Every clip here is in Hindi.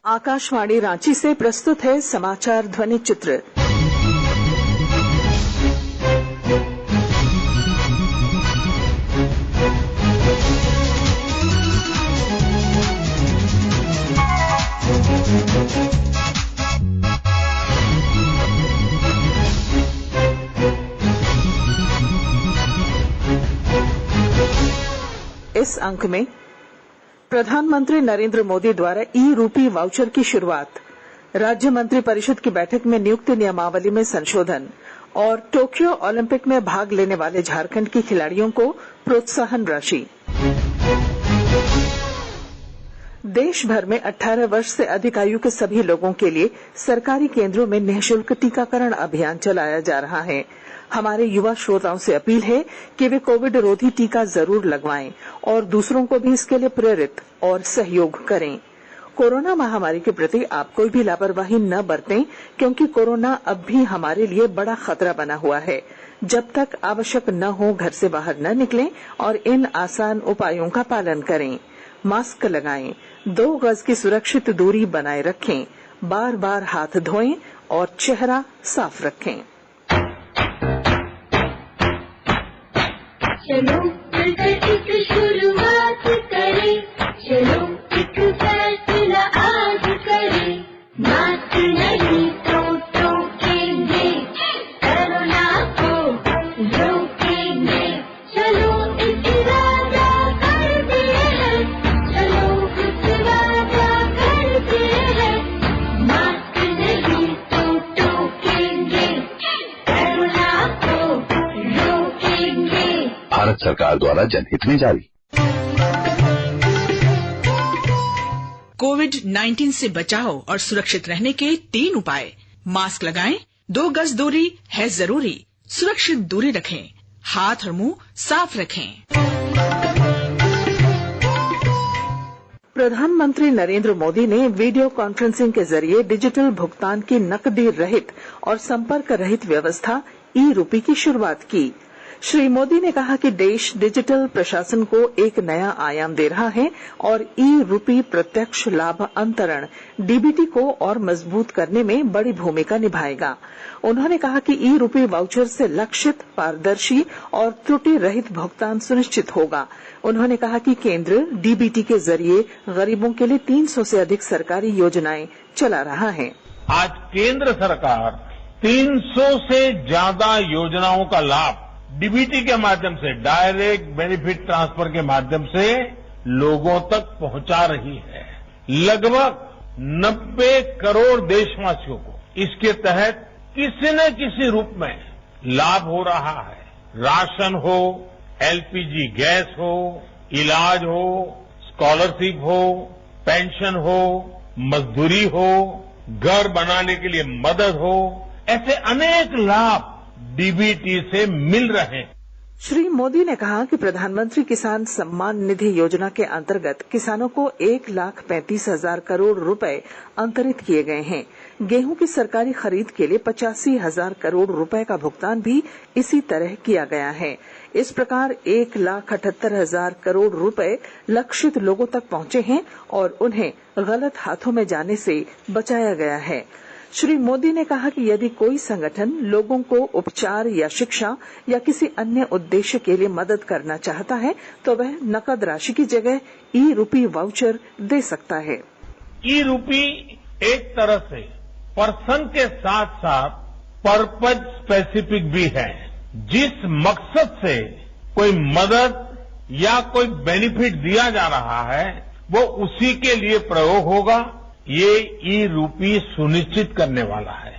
आकाशवाणी रांची से प्रस्तुत है समाचार ध्वनि चित्र। इस अंक में प्रधानमंत्री नरेंद्र मोदी द्वारा ई रूपी वाउचर की शुरुआत, राज्य मंत्री परिषद की बैठक में नियुक्ति नियमावली में संशोधन और टोक्यो ओलंपिक में भाग लेने वाले झारखंड के खिलाड़ियों को प्रोत्साहन राशि। देश भर में 18 वर्ष से अधिक आयु के सभी लोगों के लिए सरकारी केंद्रों में निःशुल्क टीकाकरण अभियान चलाया जा रहा है। हमारे युवा श्रोताओं से अपील है कि वे कोविड रोधी टीका जरूर लगवाएं और दूसरों को भी इसके लिए प्रेरित और सहयोग करें। कोरोना महामारी के प्रति आप कोई भी लापरवाही न बरतें, क्योंकि कोरोना अब भी हमारे लिए बड़ा खतरा बना हुआ है। जब तक आवश्यक न हो घर से बाहर न निकलें और इन आसान उपायों का पालन करें। मास्क लगाएं, 2 गज की सुरक्षित दूरी बनाए रखें, बार बार हाथ धोएं और चेहरा साफ रखें। चलो मिलकर एक शुरुआत करें, चलो एक फैसला आज करें, मास्क नहीं तो टोकेंगे, कोरोना को रोकेंगे। चलो एक इरादा करते हैं, चलो कुछ वादा करते हैं, मास्क नहीं तो टोकेंगे, कोरोना को रोकेंगे। भारत सरकार द्वारा जनहित में जारी। कोविड-19 से बचाव और सुरक्षित रहने के 3 उपाय। मास्क लगाएं, 2 गज दूरी है जरूरी, सुरक्षित दूरी रखें, हाथ और मुंह साफ रखें। प्रधानमंत्री नरेंद्र मोदी ने वीडियो कॉन्फ्रेंसिंग के जरिए डिजिटल भुगतान की नकदी रहित और संपर्क रहित व्यवस्था ई रूपी की शुरुआत की। श्री मोदी ने कहा कि देश डिजिटल प्रशासन को एक नया आयाम दे रहा है और ई रूपी प्रत्यक्ष लाभ अंतरण डीबीटी को और मजबूत करने में बड़ी भूमिका निभाएगा। उन्होंने कहा कि ई रूपी वाउचर से लक्षित, पारदर्शी और त्रुटि रहित भुगतान सुनिश्चित होगा। उन्होंने कहा कि केंद्र डीबीटी के जरिए गरीबों के लिए 300 से अधिक सरकारी योजनाएं चला रहा है। आज केंद्र सरकार 300 से ज्यादा योजनाओं का लाभ डीबीटी के माध्यम से, डायरेक्ट बेनिफिट ट्रांसफर के माध्यम से लोगों तक पहुंचा रही है। लगभग 90 करोड़ देशवासियों को इसके तहत किसी न किसी रूप में लाभ हो रहा है। राशन हो, एलपीजी गैस हो, इलाज हो, स्कॉलरशिप हो, पेंशन हो, मजदूरी हो, घर बनाने के लिए मदद हो, ऐसे अनेक लाभ डीबीटी से मिल रहे हैं। श्री मोदी ने कहा कि प्रधानमंत्री किसान सम्मान निधि योजना के अंतर्गत किसानों को 1,35,000 करोड़ रुपए अंतरित किए गए हैं। गेहूं की सरकारी खरीद के लिए 85,000 करोड़ रुपए का भुगतान भी इसी तरह किया गया है। इस प्रकार 1,78,000 करोड़ रुपए लक्षित लोगों तक पहुंचे हैं और उन्हें गलत हाथों में जाने से बचाया गया है। श्री मोदी ने कहा कि यदि कोई संगठन लोगों को उपचार या शिक्षा या किसी अन्य उद्देश्य के लिए मदद करना चाहता है तो वह नकद राशि की जगह ई रूपी वाउचर दे सकता है। ई रूपी एक तरह से पर्सन के साथ साथ पर्पज स्पेसिफिक भी है। जिस मकसद से कोई मदद या कोई बेनिफिट दिया जा रहा है वो उसी के लिए प्रयोग होगा। ये ई रूपी सुनिश्चित करने वाला है।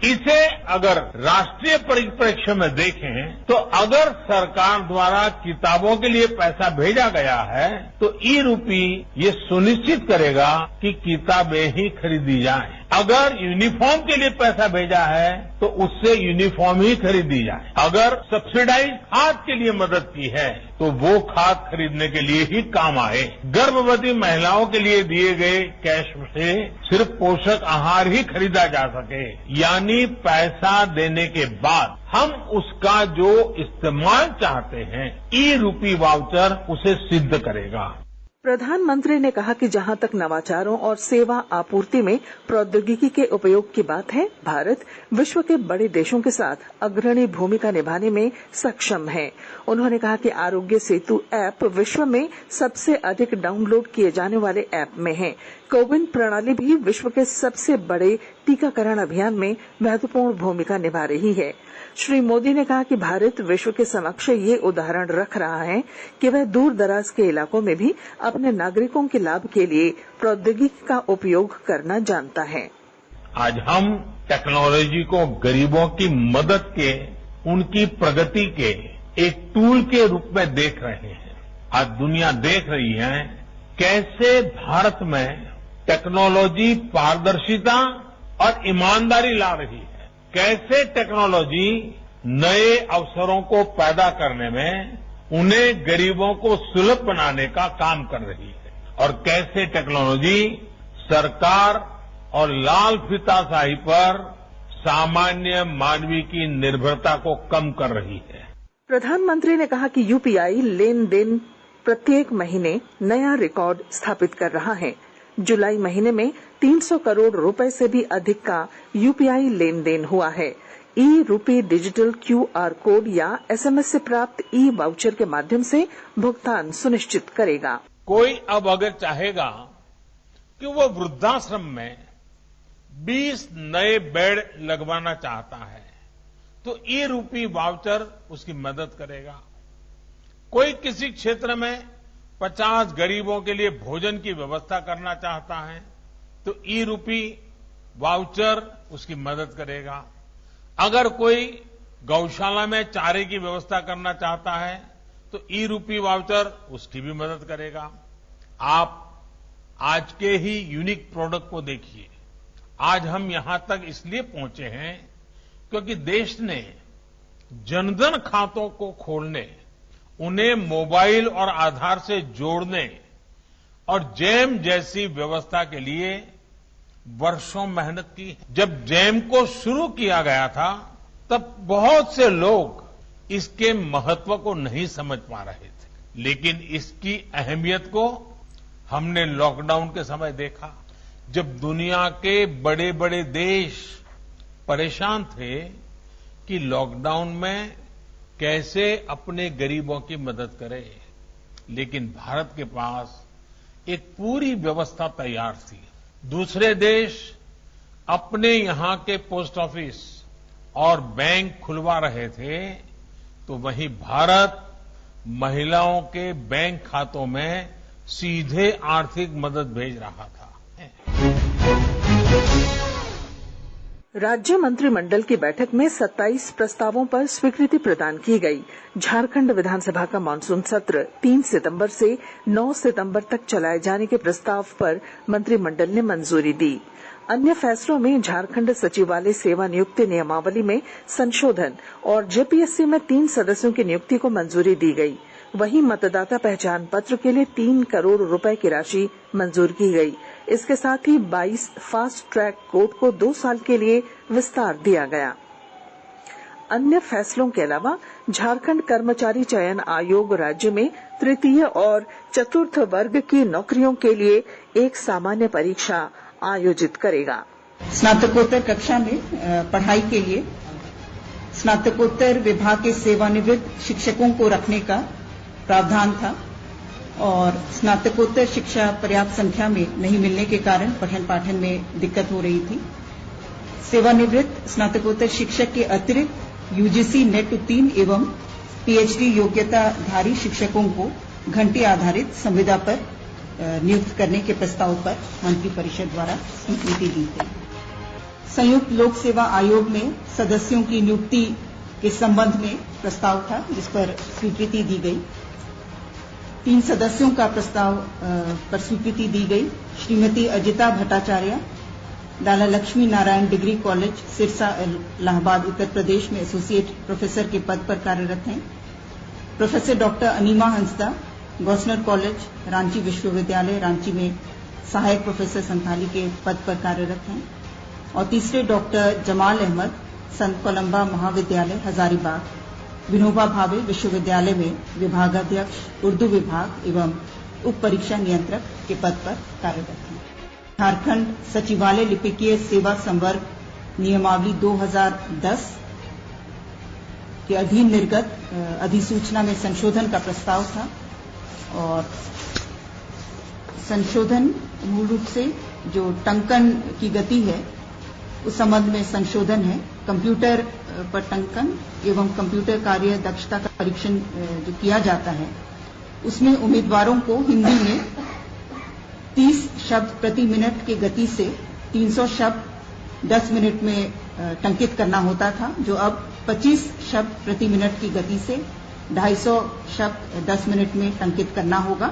इसे अगर राष्ट्रीय परिप्रेक्ष्य में देखें तो अगर सरकार द्वारा किताबों के लिए पैसा भेजा गया है तो ई रूपी ये सुनिश्चित करेगा कि किताबें ही खरीदी जाएं। अगर यूनिफॉर्म के लिए पैसा भेजा है तो उससे यूनिफॉर्म ही खरीदी जाए। अगर सब्सिडाइज खाद के लिए मदद की है तो वो खाद खरीदने के लिए ही काम आए। गर्भवती महिलाओं के लिए दिए गए कैश से सिर्फ पोषक आहार ही खरीदा जा सके, यानी पैसा देने के बाद हम उसका जो इस्तेमाल चाहते हैं ई रूपी वाउचर उसे सिद्ध करेगा। प्रधानमंत्री ने कहा कि जहां तक नवाचारों और सेवा आपूर्ति में प्रौद्योगिकी के उपयोग की बात है, भारत विश्व के बड़े देशों के साथ अग्रणी भूमिका निभाने में सक्षम है। उन्होंने कहा कि आरोग्य सेतु ऐप विश्व में सबसे अधिक डाउनलोड किए जाने वाले ऐप में है। कोविन प्रणाली भी विश्व के सबसे बड़े टीकाकरण अभियान में महत्वपूर्ण भूमिका निभा रही है। श्री मोदी ने कहा कि भारत विश्व के समक्ष ये उदाहरण रख रहा है कि वह दूर दराज के इलाकों में भी अपने नागरिकों के लाभ के लिए प्रौद्योगिकी का उपयोग करना जानता है। आज हम टेक्नोलॉजी को गरीबों की मदद के, उनकी प्रगति के एक टूल के रूप में देख रहे हैं। आज दुनिया देख रही है कैसे भारत में टेक्नोलॉजी पारदर्शिता और ईमानदारी ला रही है, कैसे टेक्नोलॉजी नए अवसरों को पैदा करने में, उन्हें गरीबों को सुलभ बनाने का काम कर रही है, और कैसे टेक्नोलॉजी सरकार और लाल फीताशाही पर सामान्य मानवी की निर्भरता को कम कर रही है। प्रधानमंत्री ने कहा कि यूपीआई लेन देन प्रत्येक महीने नया रिकॉर्ड स्थापित कर रहा है। जुलाई महीने में 300 करोड़ रुपए से भी अधिक का यूपीआई लेन देन हुआ है। ई रूपी डिजिटल क्यूआर कोड या एसएमएस से प्राप्त ई वाउचर के माध्यम से भुगतान सुनिश्चित करेगा। कोई अब अगर चाहेगा कि वो वृद्धाश्रम में 20 नए बेड लगवाना चाहता है तो ई रूपी वाउचर उसकी मदद करेगा। कोई किसी क्षेत्र में 50 गरीबों के लिए भोजन की व्यवस्था करना चाहता है तो ई रूपी वाउचर उसकी मदद करेगा। अगर कोई गौशाला में चारे की व्यवस्था करना चाहता है तो ई रूपी वाउचर उसकी भी मदद करेगा। आप आज के ही यूनिक प्रोडक्ट को देखिए। आज हम यहां तक इसलिए पहुंचे हैं क्योंकि देश ने जनधन खातों को खोलने, उन्हें मोबाइल और आधार से जोड़ने और जैम जैसी व्यवस्था के लिए वर्षों मेहनत की। जब जैम को शुरू किया गया था तब बहुत से लोग इसके महत्व को नहीं समझ पा रहे थे, लेकिन इसकी अहमियत को हमने लॉकडाउन के समय देखा। जब दुनिया के बड़े बड़े देश परेशान थे कि लॉकडाउन में कैसे अपने गरीबों की मदद करें, लेकिन भारत के पास एक पूरी व्यवस्था तैयार थी। दूसरे देश अपने यहां के पोस्ट ऑफिस और बैंक खुलवा रहे थे तो वहीं भारत महिलाओं के बैंक खातों में सीधे आर्थिक मदद भेज रहा था। राज्य मंत्रिमंडल की बैठक में 27 प्रस्तावों पर स्वीकृति प्रदान की गई। झारखंड विधानसभा का मानसून सत्र 3 सितंबर से 9 सितंबर तक चलाए जाने के प्रस्ताव पर मंत्रिमंडल ने मंजूरी दी। अन्य फैसलों में झारखंड सचिवालय सेवा नियुक्ति नियमावली में संशोधन और जेपीएससी में 3 सदस्यों की नियुक्ति को मंजूरी दी गई। वहीं मतदाता पहचान पत्र के लिए 3 करोड़ रुपए की राशि मंजूर की गई। इसके साथ ही 22 फास्ट ट्रैक कोर्ट को 2 साल के लिए विस्तार दिया गया। अन्य फैसलों के अलावा झारखंड कर्मचारी चयन आयोग राज्य में तृतीय और चतुर्थ वर्ग की नौकरियों के लिए एक सामान्य परीक्षा आयोजित करेगा। स्नातकोत्तर कक्षा में पढ़ाई के लिए स्नातकोत्तर विभाग के सेवानिवृत्त शिक्षकों को रखने का प्रावधान था और स्नातकोत्तर शिक्षा पर्याप्त संख्या में नहीं मिलने के कारण पठन पाठन में दिक्कत हो रही थी। सेवानिवृत्त स्नातकोत्तर शिक्षक के अतिरिक्त यूजीसी नेट उत्तीर्ण एवं पीएचडी योग्यताधारी शिक्षकों को घंटे आधारित संविदा पर नियुक्त करने के प्रस्ताव पर मंत्रिपरिषद द्वारा स्वीकृति दी गई। संयुक्त लोक सेवा आयोग में सदस्यों की नियुक्ति के संबंध में प्रस्ताव था जिस पर स्वीकृति दी गई। 3 सदस्यों का प्रस्ताव पर स्वीकृति दी गई। श्रीमती अजिता भट्टाचार्य लाला लक्ष्मी नारायण डिग्री कॉलेज सिरसा इलाहाबाद उत्तर प्रदेश में एसोसिएट प्रोफेसर के पद पर कार्यरत हैं। Professor doctor enema Hansda गॉसनर college Ranchi विश्वविद्यालय रांची में सहायक प्रोफेसर संथाली के पद पर कार्यरत हैं। और तीसरे डॉक्टर जमाल अहमद संत कोलंबा महाविद्यालय हजारीबाग विनोबा भावे विश्वविद्यालय में विभागाध्यक्ष उर्दू विभाग एवं उप परीक्षा नियंत्रक के पद पर कार्यरत हैं। झारखंड सचिवालय लिपिकीय सेवा संवर्ग नियमावली 2010 के अधीन निर्गत अधिसूचना में संशोधन का प्रस्ताव था और संशोधन मूल रूप से जो टंकन की गति है उस संबंध में संशोधन है। कंप्यूटर पर टंकन एवं कंप्यूटर कार्य दक्षता का परीक्षण जो किया जाता है उसमें उम्मीदवारों को हिंदी में 30 शब्द प्रति मिनट की गति से 300 शब्द 10 मिनट में टंकित करना होता था, जो अब 25 शब्द प्रति मिनट की गति से 250 शब्द 10 मिनट में टंकित करना होगा।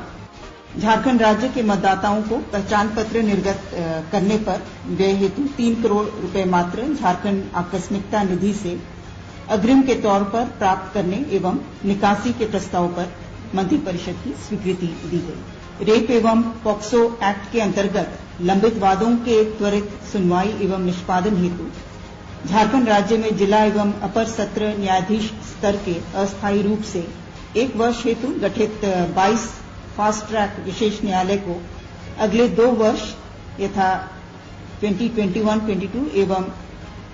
झारखंड राज्य के मतदाताओं को पहचान पत्र निर्गत करने पर व्यय हेतु 3 करोड़ रुपए मात्र झारखंड आकस्मिकता निधि से अग्रिम के तौर पर प्राप्त करने एवं निकासी के प्रस्ताव पर मंत्रिपरिषद की स्वीकृति दी गई। रेप एवं पॉक्सो एक्ट के अंतर्गत लंबित वादों के त्वरित सुनवाई एवं निष्पादन हेतु झारखंड राज्य में जिला एवं अपर सत्र न्यायाधीश स्तर के अस्थायी रूप से 1 वर्ष हेतु गठित 22 फास्ट ट्रैक विशेष न्यायालय को अगले 2 वर्ष यथा 2021-22 एवं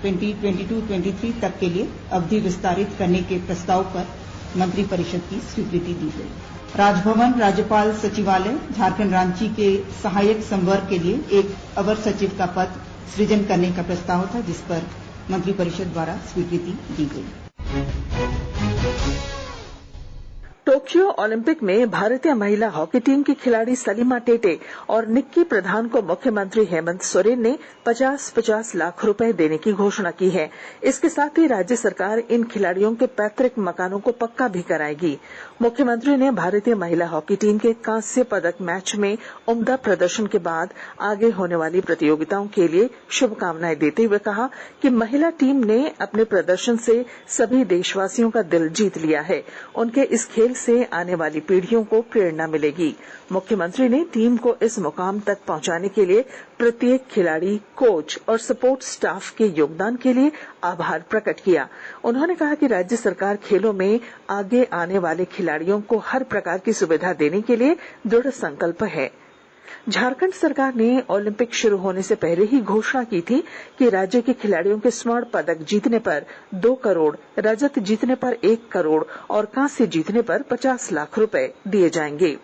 2022-23 तक के लिए अवधि विस्तारित करने के प्रस्ताव पर मंत्रिपरिषद की स्वीकृति दी गई। राजभवन राज्यपाल सचिवालय झारखंड रांची के सहायक संवर्ग के लिए एक अवर सचिव का पद सृजन करने का प्रस्ताव था, जिस पर मंत्रिपरिषद द्वारा स्वीकृति दी गई। टोक्यो ओलंपिक में भारतीय महिला हॉकी टीम की खिलाड़ी सलीमा टेटे और निक्की प्रधान को मुख्यमंत्री हेमंत सोरेन ने 50-50 लाख रुपए देने की घोषणा की है। इसके साथ ही राज्य सरकार इन खिलाड़ियों के पैतृक मकानों को पक्का भी कराएगी। मुख्यमंत्री ने भारतीय महिला हॉकी टीम के कांस्य पदक मैच में उम्दा प्रदर्शन के बाद आगे होने वाली प्रतियोगिताओं के लिए शुभकामनाएं देते हुए कहा कि महिला टीम ने अपने प्रदर्शन से सभी देशवासियों का दिल जीत लिया है। उनके इस खेल से आने वाली पीढ़ियों को प्रेरणा मिलेगी। मुख्यमंत्री ने टीम को इस मुकाम तक पहुंचाने के लिए प्रत्येक खिलाड़ी, कोच और सपोर्ट स्टाफ के योगदान के लिए आभार प्रकट किया। उन्होंने कहा कि राज्य सरकार खेलों में आगे आने वाले खिलाड़ियों को हर प्रकार की सुविधा देने के लिए दृढ़ संकल्प है। झारखंड सरकार ने ओलंपिक शुरू होने से पहले ही घोषणा की थी कि राज्य के खिलाड़ियों के स्वर्ण पदक जीतने पर 2 करोड़, रजत जीतने पर 1 करोड़ और कांस्य जीतने पर 50 लाख रुपए दिए जाएंगे।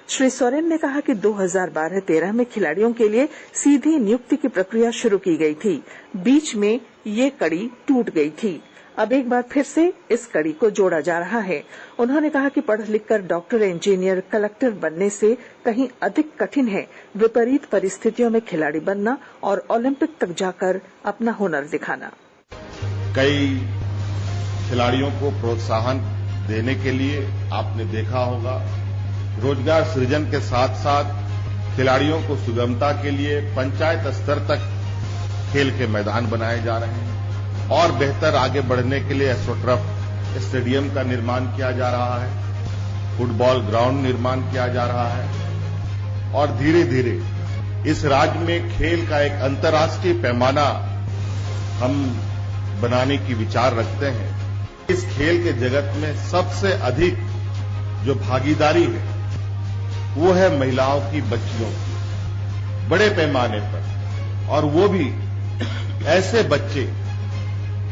श्री सोरेन ने कहा कि 2012-13 में खिलाड़ियों के लिए सीधी नियुक्ति की प्रक्रिया शुरू की गई थी। बीच में ये कड़ी टूट गई थी। अब एक बार फिर से इस कड़ी को जोड़ा जा रहा है। उन्होंने कहा कि पढ़ लिखकर डॉक्टर, इंजीनियर, कलेक्टर बनने से कहीं अधिक कठिन है विपरीत परिस्थितियों में खिलाड़ी बनना और ओलंपिक तक जाकर अपना हुनर दिखाना। कई खिलाड़ियों को प्रोत्साहन देने के लिए आपने देखा होगा रोजगार सृजन के साथ साथ खिलाड़ियों को सुगमता के लिए पंचायत स्तर तक खेल के मैदान बनाए जा रहे हैं और बेहतर आगे बढ़ने के लिए एस्ट्रोटर्फ स्टेडियम का निर्माण किया जा रहा है, फुटबॉल ग्राउंड निर्माण किया जा रहा है और धीरे धीरे इस राज्य में खेल का एक अंतर्राष्ट्रीय पैमाना हम बनाने की विचार रखते हैं। इस खेल के जगत में सबसे अधिक जो भागीदारी है वो है महिलाओं की, बच्चियों की, बड़े पैमाने पर, और वो भी ऐसे बच्चे,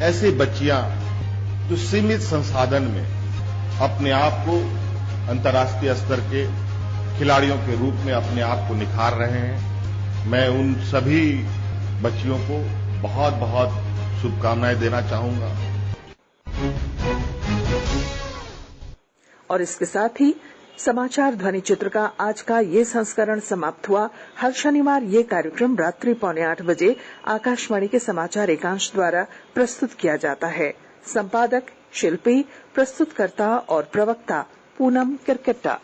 ऐसी बच्चियां जो सीमित संसाधन में अपने आप को अंतर्राष्ट्रीय स्तर के खिलाड़ियों के रूप में अपने आप को निखार रहे हैं। मैं उन सभी बच्चियों को बहुत बहुत शुभकामनाएं देना चाहूंगा। और इसके साथ ही समाचार ध्वनि चित्र का आज का ये संस्करण समाप्त हुआ। हर शनिवार ये कार्यक्रम रात्रि 7:45 बजे आकाशवाणी के समाचार एकांश द्वारा प्रस्तुत किया जाता है। संपादक, शिल्पी, प्रस्तुतकर्ता और प्रवक्ता पूनम किरकिट्टा।